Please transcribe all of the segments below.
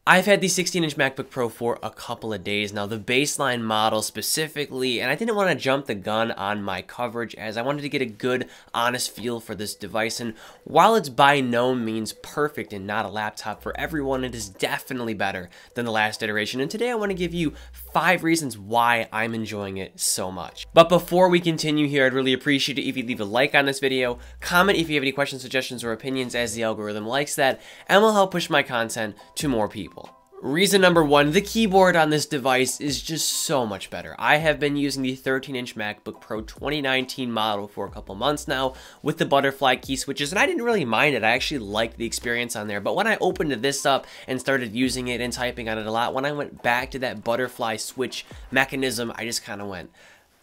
I've had the 16-inch MacBook Pro for a couple of days now, the baseline model specifically, and I didn't want to jump the gun on my coverage as I wanted to get a good, honest feel for this device. And while it's by no means perfect and not a laptop for everyone, it is definitely better than the last iteration. And today I want to give you 5 reasons why I'm enjoying it so much. But before we continue here, I'd really appreciate it if you leave a like on this video, comment if you have any questions, suggestions, or opinions as the algorithm likes that, and will help push my content to more people. Reason number 1, the keyboard on this device is just so much better. I have been using the 13-inch MacBook Pro 2019 model for a couple months now with the butterfly key switches, and I didn't really mind it. I actually liked the experience on there, but when I opened this up and started using it and typing on it a lot, when I went back to that butterfly switch mechanism, I just kind of went,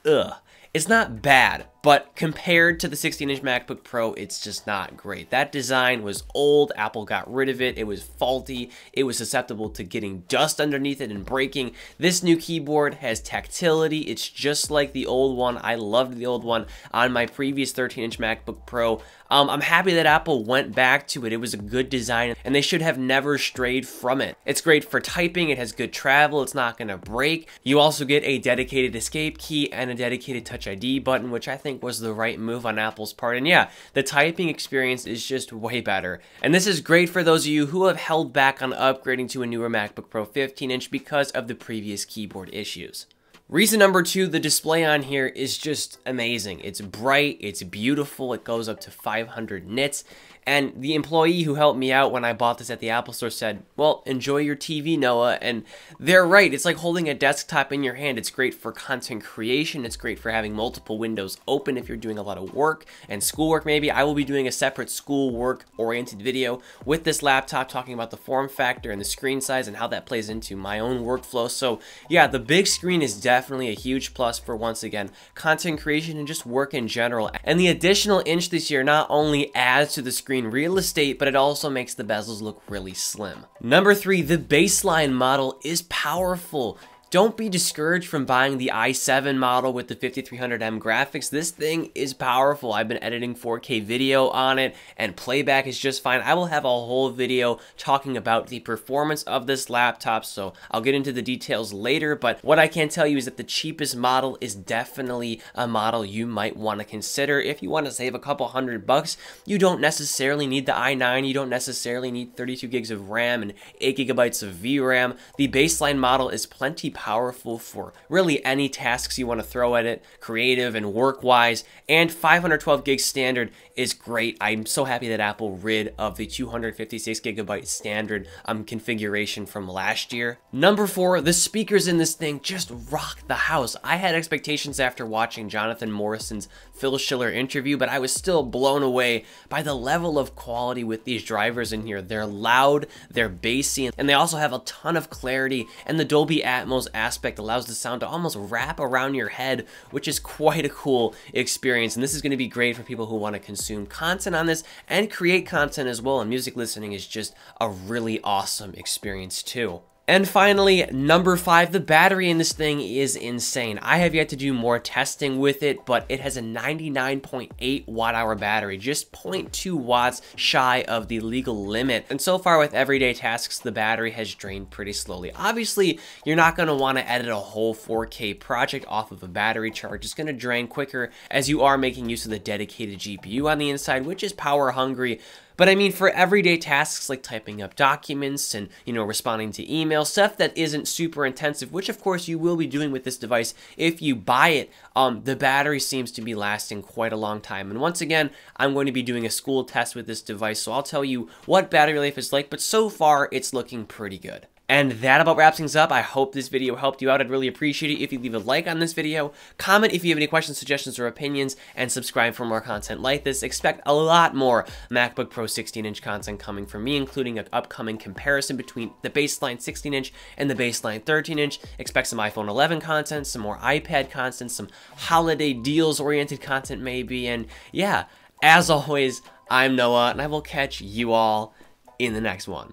ugh. It's not bad, but compared to the 16-inch MacBook Pro, it's just not great. That design was old, Apple got rid of it, it was faulty, it was susceptible to getting dust underneath it and breaking. This new keyboard has tactility, it's just like the old one. I loved the old one on my previous 13-inch MacBook Pro. I'm happy that Apple went back to it. It was a good design, and they should have never strayed from it. It's great for typing, it has good travel, it's not gonna break. You also get a dedicated escape key and a dedicated Touch ID button, which I think was the right move on Apple's part. And yeah, the typing experience is just way better. And this is great for those of you who have held back on upgrading to a newer MacBook Pro 15-inch because of the previous keyboard issues. Reason number 2, the display on here is just amazing. It's bright, it's beautiful, it goes up to 500 nits, and the employee who helped me out when I bought this at the Apple Store said, well, enjoy your TV, Noah, and they're right. It's like holding a desktop in your hand. It's great for content creation, it's great for having multiple windows open if you're doing a lot of work and schoolwork maybe. I will be doing a separate schoolwork-oriented video with this laptop talking about the form factor and the screen size and how that plays into my own workflow. So yeah, the big screen is definitely a huge plus for, once again, content creation and just work in general. And the additional inch this year not only adds to the screen real estate, but it also makes the bezels look really slim. Number 3, the baseline model is powerful. Don't be discouraged from buying the i7 model with the 5300M graphics. This thing is powerful. I've been editing 4K video on it, and playback is just fine. I will have a whole video talking about the performance of this laptop, so I'll get into the details later, but what I can tell you is that the cheapest model is definitely a model you might want to consider. If you want to save a couple $100, you don't necessarily need the i9, you don't necessarily need 32 gigs of RAM and 8 gigabytes of VRAM. The baseline model is plenty powerful for really any tasks you want to throw at it, creative and work-wise, and 512 gig standard is great. I'm so happy that Apple rid of the 256 gigabyte standard configuration from last year. Number 4, the speakers in this thing just rock the house. I had expectations after watching Jonathan Morrison's Phil Schiller interview, but I was still blown away by the level of quality with these drivers in here. They're loud, they're bassy, and they also have a ton of clarity, and the Dolby Atmos aspect allows the sound to almost wrap around your head, which is quite a cool experience. And this is going to be great for people who want to consume content on this and create content as well, and music listening is just a really awesome experience too. And finally, number 5, the battery in this thing is insane. I have yet to do more testing with it, but it has a 99.8 watt-hour battery, just 0.2 watts shy of the legal limit. And so far with everyday tasks, the battery has drained pretty slowly. Obviously, you're not going to want to edit a whole 4K project off of a battery charge. It's going to drain quicker as you are making use of the dedicated GPU on the inside, which is power hungry. But I mean, for everyday tasks like typing up documents and, responding to email, stuff that isn't super intensive, which of course you will be doing with this device if you buy it, the battery seems to be lasting quite a long time. And once again, I'm going to be doing a school test with this device, so I'll tell you what battery life is like, but so far it's looking pretty good. And that about wraps things up. I hope this video helped you out. I'd really appreciate it if you leave a like on this video, comment if you have any questions, suggestions, or opinions, and subscribe for more content like this. Expect a lot more MacBook Pro 16-inch content coming from me, including an upcoming comparison between the baseline 16-inch and the baseline 13-inch. Expect some iPhone 11 content, some more iPad content, some holiday deals-oriented content maybe, and yeah, as always, I'm Noah, and I will catch you all in the next one.